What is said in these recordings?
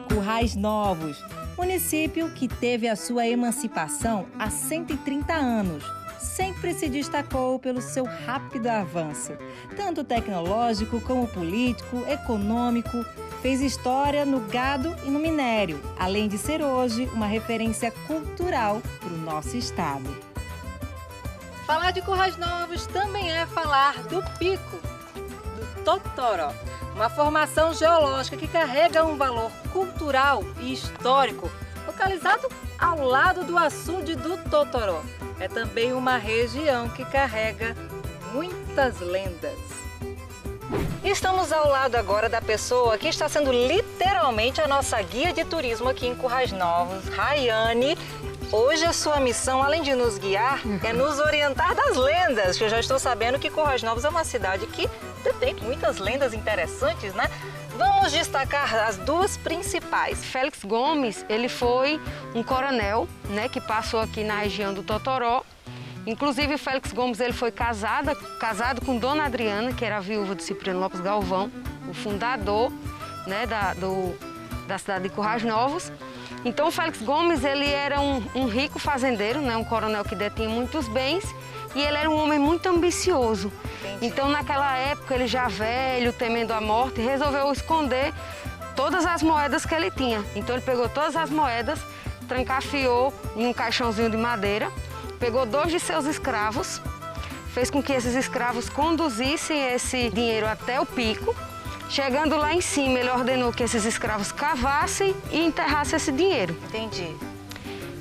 Currais Novos, município que teve a sua emancipação há 130 anos. Sempre se destacou pelo seu rápido avanço, tanto tecnológico como político, econômico. Fez história no gado e no minério, além de ser hoje uma referência cultural para o nosso estado. Falar de Currais Novos também é falar do Pico do Totoró, uma formação geológica que carrega um valor cultural e histórico, localizado ao lado do açude do Totoró. É também uma região que carrega muitas lendas. Estamos ao lado agora da pessoa que está sendo literalmente a nossa guia de turismo aqui em Currais Novos, Rayane. Hoje a sua missão, além de nos guiar, é nos orientar das lendas, que eu já estou sabendo que Currais Novos é uma cidade que detém muitas lendas interessantes, né? Vamos destacar as duas principais. Félix Gomes, ele foi um coronel, né, que passou aqui na região do Totoró. Inclusive o Félix Gomes ele foi casado com Dona Adriana, que era a viúva do Cipriano Lopes Galvão, o fundador, né, da cidade de Currais Novos. Então o Félix Gomes ele era um rico fazendeiro, né, um coronel que detinha muitos bens, e ele era um homem muito ambicioso. Entendi. Então naquela época ele já velho, temendo a morte, resolveu esconder todas as moedas que ele tinha. Então ele pegou todas as moedas, trancafiou em um caixãozinho de madeira, pegou 2 de seus escravos, fez com que esses escravos conduzissem esse dinheiro até o pico. Chegando lá em cima, ele ordenou que esses escravos cavassem e enterrassem esse dinheiro. Entendi.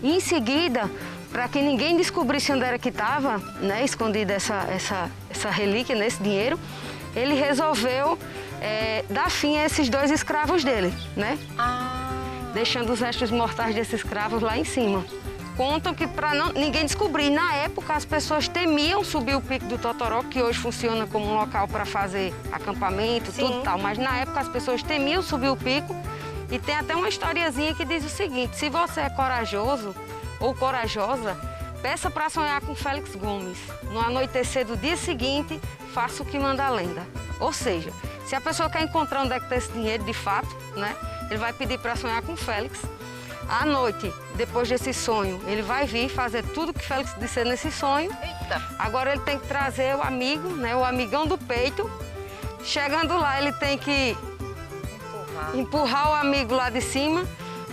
E em seguida, para que ninguém descobrisse onde era que estava, né, escondida essa relíquia, nesse dinheiro, ele resolveu dar fim a esses 2 escravos dele, né? Deixando os restos mortais desses escravos lá em cima. Contam que para ninguém descobrir, na época as pessoas temiam subir o Pico do Totoró, que hoje funciona como um local para fazer acampamento, Sim. tudo tal, mas na época as pessoas temiam subir o pico. E tem até uma historiazinha que diz o seguinte: se você é corajoso ou corajosa, peça para sonhar com Félix Gomes. No anoitecer do dia seguinte, faça o que manda a lenda. Ou seja, se a pessoa quer encontrar onde é que está esse dinheiro de fato, né, ele vai pedir para sonhar com Félix. À noite, depois desse sonho, ele vai vir fazer tudo que Félix disser nesse sonho. Eita. Agora ele tem que trazer o amigo, né, o amigão do peito. Chegando lá, ele tem que empurrar o amigo lá de cima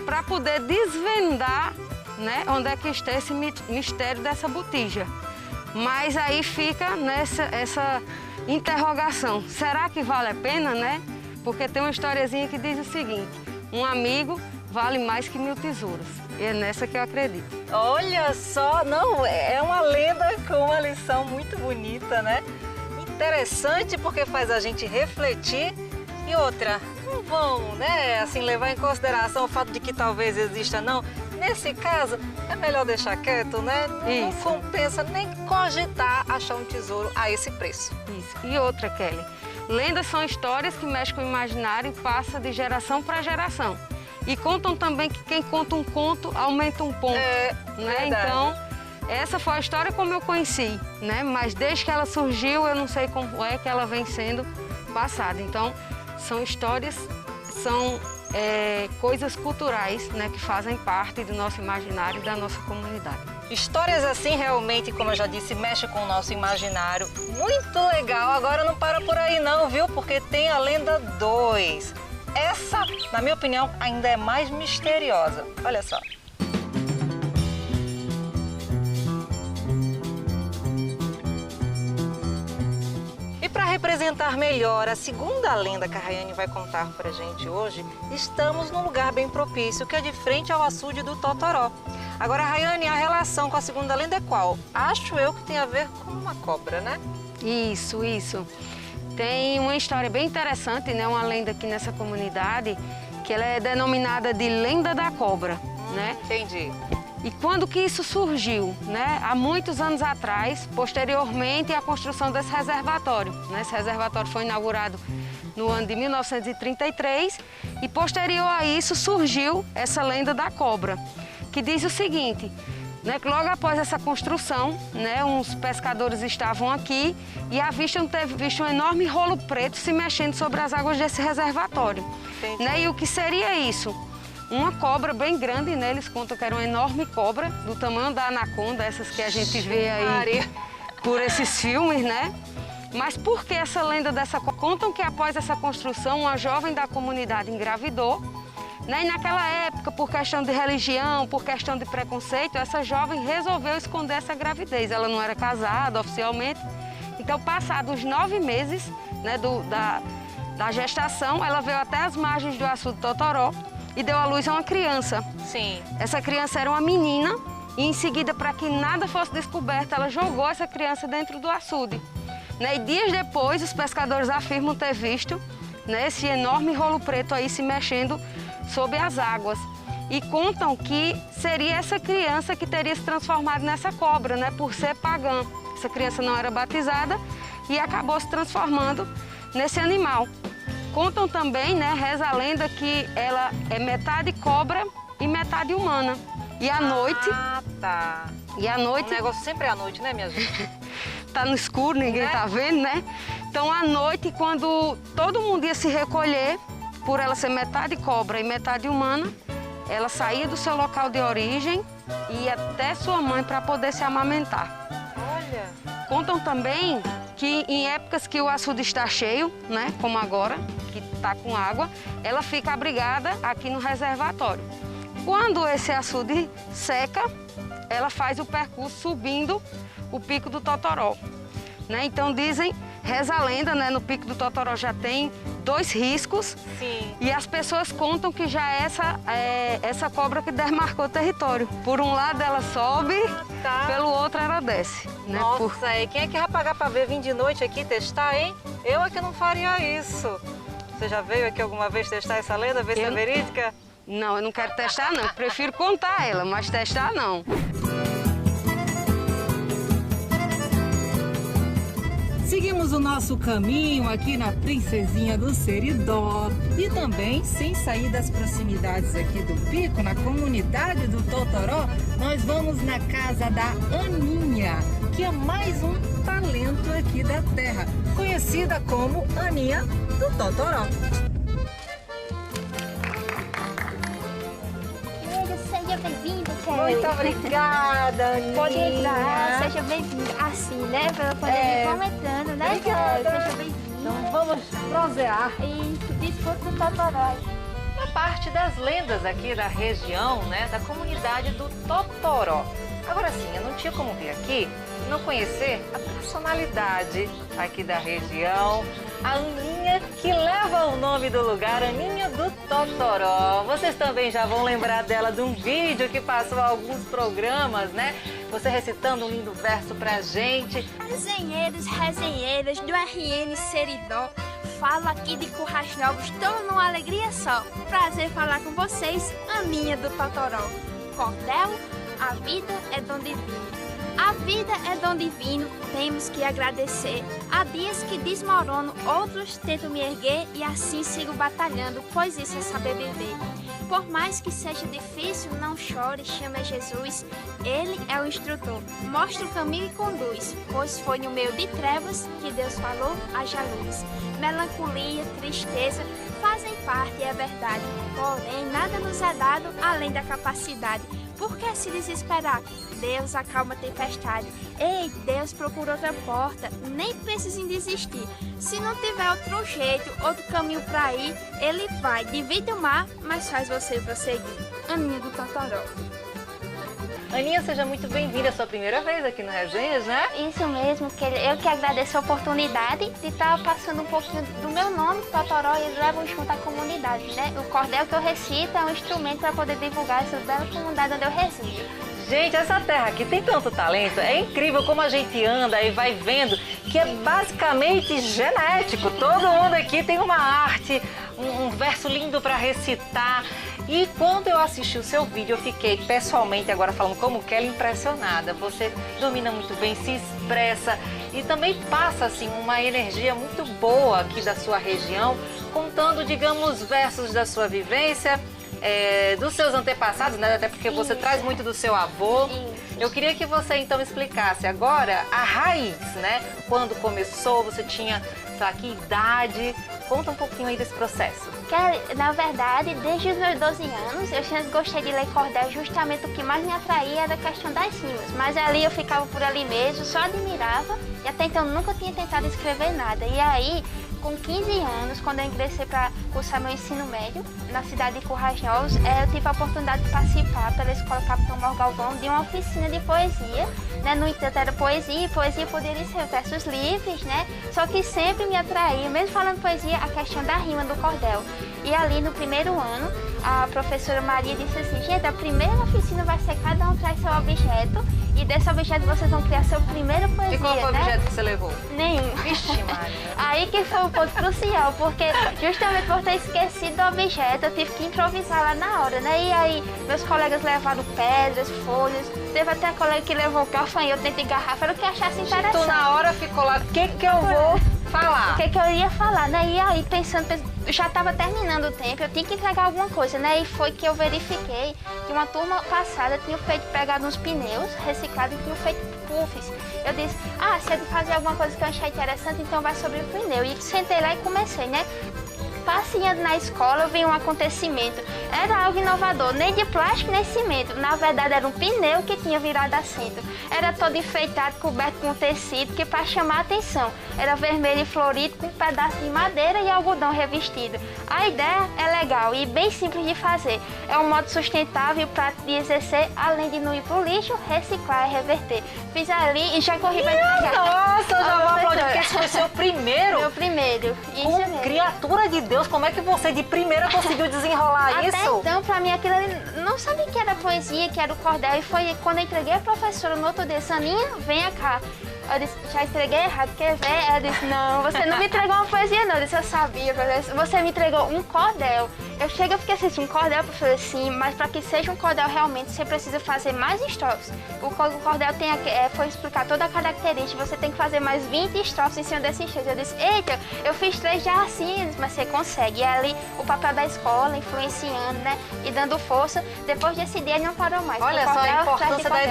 para poder desvendar, né, onde é que está esse mistério dessa botija. Mas aí fica essa interrogação. Será que vale a pena, né? Porque tem uma historiazinha que diz o seguinte: um amigo vale mais que 1000 tesouros. E é nessa que eu acredito. Olha só, não, é uma lenda com uma lição muito bonita, né? Interessante porque faz a gente refletir. E outra, não vão, né, assim, levar em consideração o fato de que talvez exista, não. Nesse caso, é melhor deixar quieto, né? Não compensa nem cogitar achar um tesouro a esse preço. Isso. E outra, Kelly, lendas são histórias que mexem com o imaginário e passam de geração para geração. E contam também que quem conta um conto aumenta um ponto, né? Verdade. Então, essa foi a história como eu conheci, né? Mas desde que ela surgiu, eu não sei como é que ela vem sendo passada. Então, são histórias, são coisas culturais, né, que fazem parte do nosso imaginário e da nossa comunidade. Histórias assim realmente, como eu já disse, mexem com o nosso imaginário. Muito legal. Agora não para por aí não, viu? Porque tem a lenda 2. Essa, na minha opinião, ainda é mais misteriosa. Olha só. E para representar melhor a segunda lenda que a Rayane vai contar pra gente hoje, estamos num lugar bem propício, que é de frente ao açude do Totoró. Agora, Rayane, a relação com a segunda lenda é qual? Acho eu que tem a ver com uma cobra, né? Isso. Tem uma história bem interessante, né? Uma lenda aqui nessa comunidade, que ela é denominada de Lenda da Cobra, né? Entendi. E quando que isso surgiu, né? Há muitos anos atrás, posteriormente à construção desse reservatório, né? Esse reservatório foi inaugurado no ano de 1933 e posterior a isso surgiu essa lenda da cobra, que diz o seguinte: Né, que logo após essa construção, né, uns pescadores estavam aqui e avistam um enorme rolo preto se mexendo sobre as águas desse reservatório. Né, e o que seria isso? Uma cobra bem grande, né, eles contam que era uma enorme cobra, do tamanho da anaconda, essas que a gente vê aí por esses filmes, né? Mas por que essa lenda dessa cobra? Contam que após essa construção, uma jovem da comunidade engravidou. Né? E naquela época, por questão de religião, por questão de preconceito, essa jovem resolveu esconder essa gravidez. Ela não era casada oficialmente. Então, passados 9 meses, né, da gestação, ela veio até as margens do açude Totoró e deu à luz a uma criança. Sim. Essa criança era uma menina e, em seguida, para que nada fosse descoberto, ela jogou essa criança dentro do açude. Né? E dias depois, os pescadores afirmam ter visto, né, esse enorme rolo preto aí se mexendo sob as águas. E contam que seria essa criança que teria se transformado nessa cobra, né, por ser pagã. Essa criança não era batizada e acabou se transformando nesse animal. Contam também, né, reza a lenda que ela é metade cobra e metade humana. E à noite... Ah, tá. E à noite... O negócio sempre é à noite, né, minha gente? Tá no escuro, ninguém tá vendo, né? Então, à noite, quando todo mundo ia se recolher, por ela ser metade cobra e metade humana, ela saía do seu local de origem e ia até sua mãe para poder se amamentar. Olha! Contam também que em épocas que o açude está cheio, né, como agora, que está com água, ela fica abrigada aqui no reservatório. Quando esse açude seca, ela faz o percurso subindo o Pico do Totoró. Né? Então dizem, reza a lenda, né, no Pico do Totoró já tem 2 riscos. Sim. E as pessoas contam que já é essa cobra que demarcou o território. Por um lado ela sobe, pelo outro ela desce. Né? Nossa, e quem é que vai pagar para vir de noite aqui testar, hein? Eu é que não faria isso. Você já veio aqui alguma vez testar essa lenda, ver se é verídica? Não, eu não quero testar não, prefiro contar ela, mas testar não. Seguimos o nosso caminho aqui na Princesinha do Seridó e também, sem sair das proximidades aqui do Pico, na comunidade do Totoró, nós vamos na casa da Aninha, que é mais um talento aqui da terra, conhecida como Aninha do Totoró. Seja bem-vindo, Kelly. Muito obrigada, Aninha. Pode entrar, seja bem-vindo. Assim, né? Pra poder ir comentando, né, Kelly? Seja bem-vindo. Então vamos prosear. E disfrute do Totoró. Uma parte das lendas aqui da região, né, da comunidade do Totoró. Agora sim, eu não tinha como vir aqui e não conhecer a personalidade aqui da região, a Aninha, que leva o nome do lugar, Aninha do Totoró. Vocês também já vão lembrar dela de um vídeo que passou alguns programas, né? Você recitando um lindo verso pra gente. Resenheiros, resenheiras do RN Seridó, falo aqui de Currais Novos, tô numa alegria só. Prazer falar com vocês, Aninha do Totoró. Cordel, a vida é dom divino. A vida é dom divino, temos que agradecer. Há dias que desmorono, outros tentam me erguer e assim sigo batalhando, pois isso é saber viver. Por mais que seja difícil, não chore, chame Jesus. Ele é o instrutor, mostra o caminho e conduz, pois foi no meio de trevas que Deus falou, haja luz. Melancolia, tristeza fazem parte, é verdade, porém nada nos é dado além da capacidade. Por que se desesperar? Deus acalma a tempestade. Ei, Deus procura outra porta. Nem penses em desistir. Se não tiver outro jeito, outro caminho pra ir, Ele vai. Divide o mar, mas faz você prosseguir. Aninha do Totoró. Aninha, seja muito bem-vinda, é a sua primeira vez aqui no Resenhas, né? Isso mesmo, eu que agradeço a oportunidade de estar passando um pouquinho do meu nome, Totoró, e levo junto à comunidade, né? O cordel que eu recito é um instrumento para poder divulgar essa bela comunidade onde eu resido. Gente, essa terra aqui tem tanto talento, é incrível como a gente anda e vai vendo que é basicamente genético. Todo mundo aqui tem uma arte, um verso lindo para recitar. E quando eu assisti o seu vídeo, eu fiquei pessoalmente, agora falando como Kelly, impressionada. Você domina muito bem, se expressa e também passa assim uma energia muito boa aqui da sua região, contando, digamos, versos da sua vivência, dos seus antepassados, né? Até porque você traz muito do seu avô. Eu queria que você então explicasse agora a raiz, né? Quando começou, você tinha, sei lá, que idade? Conta um pouquinho aí desse processo. Na verdade, desde os meus 12 anos, eu sempre gostei de ler cordel, justamente o que mais me atraía era a questão das rimas. Mas ali eu ficava por ali mesmo, só admirava e até então nunca tinha tentado escrever nada. E aí, com 15 anos, quando eu ingressei para cursar meu ensino médio, na cidade de Currais Novos, eu tive a oportunidade de participar pela Escola Capitão Mauro Galvão de uma oficina de poesia, né? No entanto, era poesia, e poesia poderia ser versos livres, né? Só que sempre me atraía, mesmo falando poesia, a questão da rima do cordel. E ali no primeiro ano, a professora Maria disse assim: gente, a primeira oficina vai ser cada um traz seu objeto, e desse objeto vocês vão criar seu primeiro poesia, E qual foi o né? objeto que você levou? Nenhum. Vixe, Maria. Aí que foi o ponto crucial, porque justamente por ter esquecido do objeto, eu tive que improvisar lá na hora, né? E aí meus colegas levaram pedras, folhas, teve até colega que levou gafanhoto dentro de garrafa, era o que achasse interessante. Tu na hora ficou lá, o que eu vou falar? O que eu ia falar, né? E aí pensando, já estava terminando o tempo, eu tinha que entregar alguma coisa, né? E foi que eu verifiquei que uma turma passada tinha pegado uns pneus reciclados e tinha feito puffs. Eu disse, se é de fazer alguma coisa que eu achei interessante, então vai sobre o pneu. E sentei lá e comecei, né? Passeando na escola, eu vi um acontecimento. Era algo inovador, nem de plástico nem cimento. Na verdade, era um pneu que tinha virado assento. Era todo enfeitado, coberto com tecido, que para chamar a atenção. Era vermelho e florido, com um pedaço de madeira e algodão revestido. A ideia é legal e bem simples de fazer. É um modo sustentável e prático de exercer, além de não ir pro lixo, reciclar e reverter. Fiz ali e já corri para entregar. Nossa, eu já vou aplaudir, porque esse foi seu primeiro. Meu primeiro. Isso mesmo. Criatura de Deus, como é que você de primeira conseguiu desenrolar isso? Até então, pra mim, aquilo ali, não sabia que era poesia, que era o cordel. E foi quando eu entreguei a professora no outro dia, Saninha, venha cá. Eu disse, já entreguei errado, quer ver? Ela disse, não, você não me entregou uma poesia não. Eu disse, eu sabia, você me entregou um cordel. Eu fiquei assim, um cordel, professora, sim, mas para que seja um cordel realmente, você precisa fazer mais estrofes. O cordel foi explicar toda a característica, você tem que fazer mais 20 estrofes em cima desses três. Eu disse, eita, eu fiz 3 já assim, mas você consegue. E ali, o papel da escola, influenciando, né, e dando força. Depois desse dia, ele não parou mais. Olha só a importância da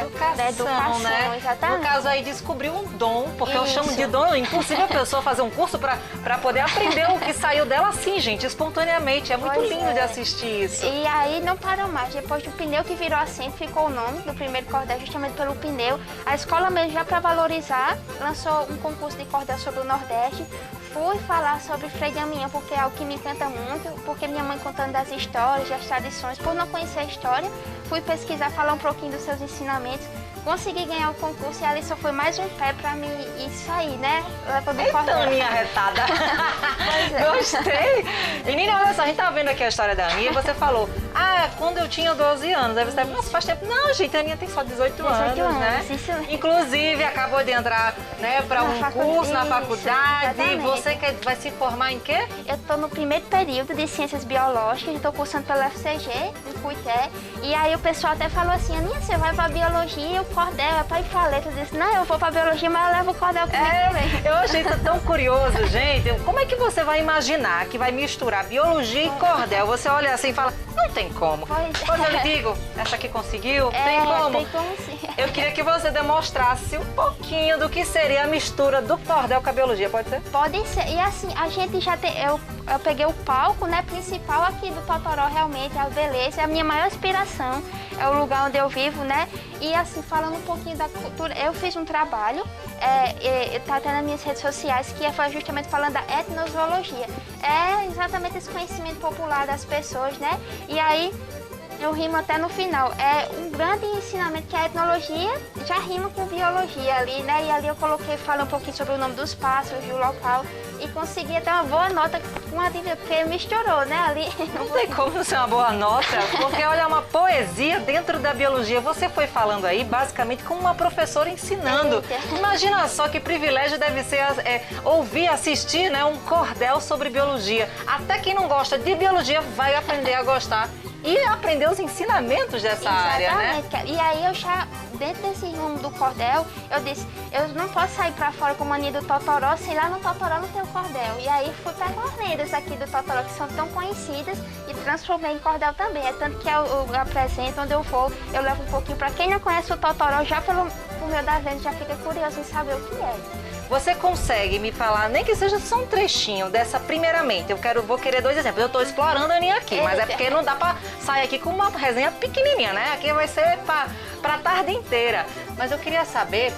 educação, né? Exatamente. No caso aí, descobriu um dom, porque eu chamo de dom, inclusive a pessoa fazer um curso para poder aprender o que saiu dela assim, gente, espontaneamente. É muito lindo de assistir isso. E aí não parou mais. Depois do pneu que virou assento, ficou o nome do primeiro cordel, justamente pelo pneu. A escola mesmo, já para valorizar, lançou um concurso de cordel sobre o Nordeste. Fui falar sobre Frei Damião, porque é algo que me encanta muito, porque minha mãe contando das histórias, das tradições. Por não conhecer a história, fui pesquisar, falar um pouquinho dos seus ensinamentos. Consegui ganhar o concurso e ali só foi mais um pé pra mim ir sair, né? Então, minha retada. Gostei. Menina, olha só, a gente tá vendo aqui a história da Aninha e você falou, quando eu tinha 12 anos. Aí você tá, nossa, faz tempo. Não, gente, a Aninha tem só 18 anos, né? Isso mesmo. Inclusive, acabou de entrar, né, pra um curso na faculdade. Exatamente. Você vai se formar em quê? Eu tô no primeiro período de Ciências Biológicas, estou cursando pela FCG, em Cuité. E aí o pessoal até falou assim, Aninha, você vai pra Biologia, o cordel é pra ir pra letra. Eu disse, não, eu vou pra Biologia, mas eu levo o cordel comigo também. Eu achei isso tão curioso, gente. Como é que você vai imaginar que vai misturar Biologia e cordel? Você olha assim e fala, não tem como. Pois eu lhe digo, essa aqui conseguiu? Tem como? Tem como sim. Eu queria que você demonstrasse um pouquinho do que seria a mistura do cordel com a Biologia, pode ser? Pode ser. E assim, a gente já tem... Eu peguei o palco, né, principal aqui do Totoró, realmente, a beleza. É a minha maior inspiração. É o lugar onde eu vivo, né? E assim, falando um pouquinho da cultura, eu fiz um trabalho, tá até nas minhas redes sociais, que foi justamente falando da etnozoologia. É exatamente esse conhecimento popular das pessoas, né? E aí, eu rimo até no final. É um grande ensinamento que a etnologia já rima com biologia ali, né? E ali eu falei um pouquinho sobre o nome dos pássaros, do local, e consegui até uma boa nota com a dívida, porque misturou, né? Ali. Não tem como ser uma boa nota, porque olha, uma poesia dentro da biologia. Você foi falando aí, basicamente, como uma professora ensinando. Imagina só que privilégio deve ser ouvir, assistir, né, um cordel sobre biologia. Até quem não gosta de biologia vai aprender a gostar e aprender os ensinamentos dessa área, né? E aí eu já dentro desse rumo do cordel, eu disse, eu não posso sair pra fora com a mania do Totoró, se lá no Totoró não tem o cordel. E aí fui pegar as lendas aqui do Totoró, que são tão conhecidas, e transformei em cordel também. É tanto que eu apresento, onde eu vou, eu levo um pouquinho pra quem não conhece o Totoró, já por meio das lendas, já fica curioso em saber o que é. Você consegue me falar, nem que seja só um trechinho dessa primeiramente? Vou querer 2 exemplos. Eu estou explorando a Aninha aqui, mas é porque não dá para sair aqui com uma resenha pequenininha, né? Aqui vai ser para a tarde inteira. Mas eu queria saber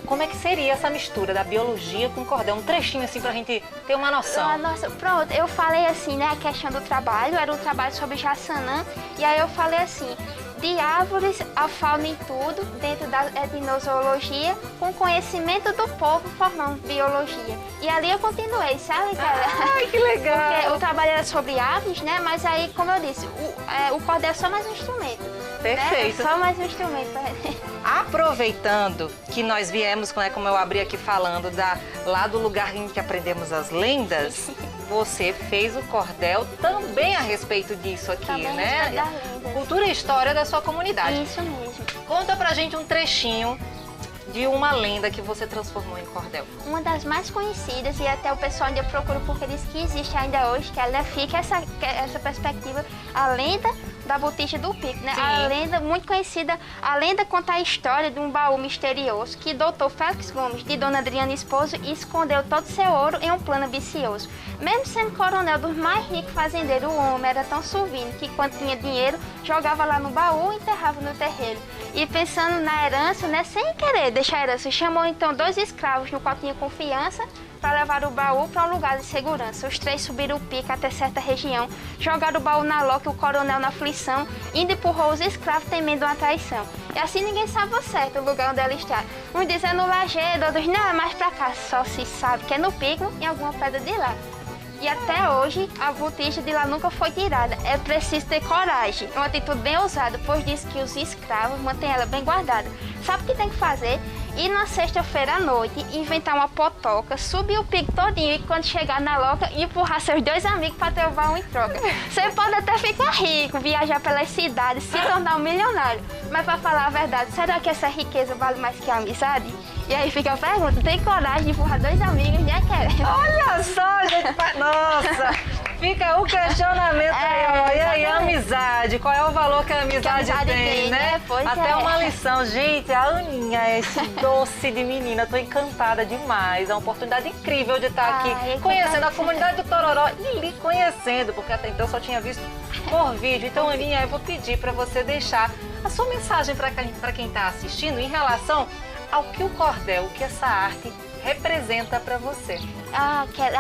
como é que seria essa mistura da biologia com cordel. Um trechinho assim para a gente ter uma noção. Nossa, pronto, eu falei assim, né? A questão do trabalho, era um trabalho sobre Jaçanã. E aí eu falei assim, de árvores a fauna em tudo, dentro da etnozoologia, com conhecimento do povo formando biologia. E ali eu continuei, sabe, cara? Ai, que legal! Porque o trabalho era sobre aves, né? Mas aí, como eu disse, o cordel é só mais um instrumento. Perfeito. Né? Só mais um instrumento. Aproveitando que nós viemos, né, como eu abri aqui falando, lá do lugar em que aprendemos as lendas, você fez o cordel também a respeito disso aqui, também né? Cultura e história da sua comunidade. Isso mesmo. Conta pra gente um trechinho de uma lenda que você transformou em cordel. Uma das mais conhecidas, e até o pessoal ainda procura porque diz que existe ainda hoje, que ela fica essa perspectiva, a lenda da Botija do Pico, né? Sim. A lenda muito conhecida, a lenda conta a história de um baú misterioso que Dr. Félix Gomes, de Dona Adriana Esposo, escondeu todo seu ouro em um plano ambicioso. Mesmo sendo coronel dos mais ricos fazendeiros, o homem era tão suvino que quando tinha dinheiro, jogava lá no baú e enterrava no terreiro. E pensando na herança, né, sem querer deixar a herança, chamou então 2 escravos no qual tinha confiança, para levar o baú para um lugar de segurança. Os 3 subiram o pico até certa região, jogaram o baú na loca e o coronel na aflição, ainda empurrou os escravos temendo uma traição. E assim ninguém sabe o certo, o lugar onde ela está. Uns dizem no lajedo, outros não, é mais para cá. Só se sabe que é no pico, em alguma pedra de lá. E até hoje, a botija de lá nunca foi tirada. É preciso ter coragem, uma atitude bem ousada, pois diz que os escravos mantêm ela bem guardada. Sabe o que tem que fazer? Ir na sexta-feira à noite, inventar uma potoca, subir o pico todinho e quando chegar na loca, empurrar seus 2 amigos para ter o baú em troca. Você pode até ficar rico, viajar pelas cidades, se tornar um milionário. Mas para falar a verdade, será que essa riqueza vale mais que a amizade? E aí fica a pergunta, tem coragem de empurrar 2 amigos, né, Karen? Olha só, gente! Nossa! Fica o questionamento aí, ó. E aí, a amizade? Qual é o valor que a amizade tem, né? Pois até uma lição. Gente, a Aninha é esse doce de menina. Tô encantada demais. É uma oportunidade incrível de estar aqui conhecendo a comunidade do Tororó e lhe conhecendo, porque até então eu só tinha visto por vídeo. Então, Aninha, eu vou pedir para você deixar a sua mensagem para quem está assistindo em relação ao que o cordel, o que essa arte representa para você.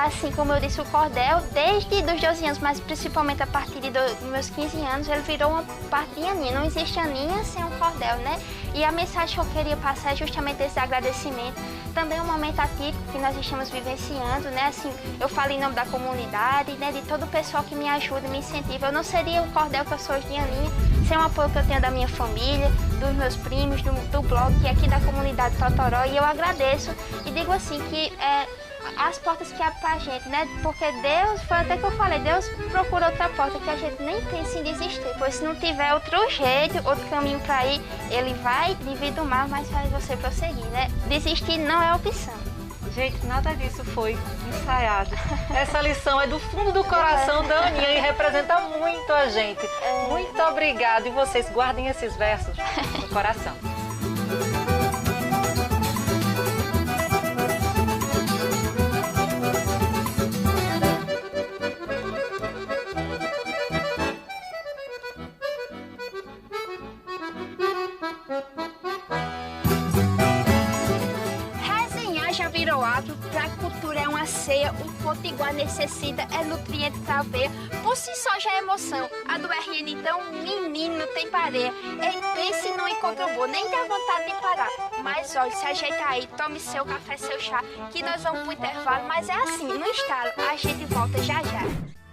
Assim como eu disse, o cordel, desde os 12 anos, mas principalmente a partir dos meus 15 anos, ele virou uma parte de Aninha. Não existe Aninha sem um cordel, né? E a mensagem que eu queria passar é justamente esse agradecimento. Também é um momento atípico que nós estamos vivenciando, né? Assim, eu falo em nome da comunidade, né? De todo o pessoal que me ajuda, me incentiva. Eu não seria o cordel que eu sou hoje de Aninha sem o apoio que eu tenho da minha família, dos meus primos, do blog, que é aqui da comunidade Totoró. E eu agradeço e digo assim que as portas que abrem pra gente, né? Porque Deus, foi até que eu falei, Deus procura outra porta que a gente nem pensa em desistir. Pois se não tiver outro jeito, outro caminho pra ir, ele vai dividir o mar, mas faz você prosseguir, né? Desistir não é opção. Gente, nada disso foi ensaiado. Essa lição é do fundo do coração da Aninha e representa muito a gente. Muito obrigada. E vocês guardem esses versos no coração. Pra cultura é uma ceia, o potiguar necessita, é nutriente pra veia. Por si só já é emoção, a do RN então, menino, tem pareia. Ei, pense não encontra boa, nem dá vontade de parar. Mas olha, se ajeita aí, tome seu café, seu chá, que nós vamos pro intervalo. Mas é assim, no estalo, a gente volta já já.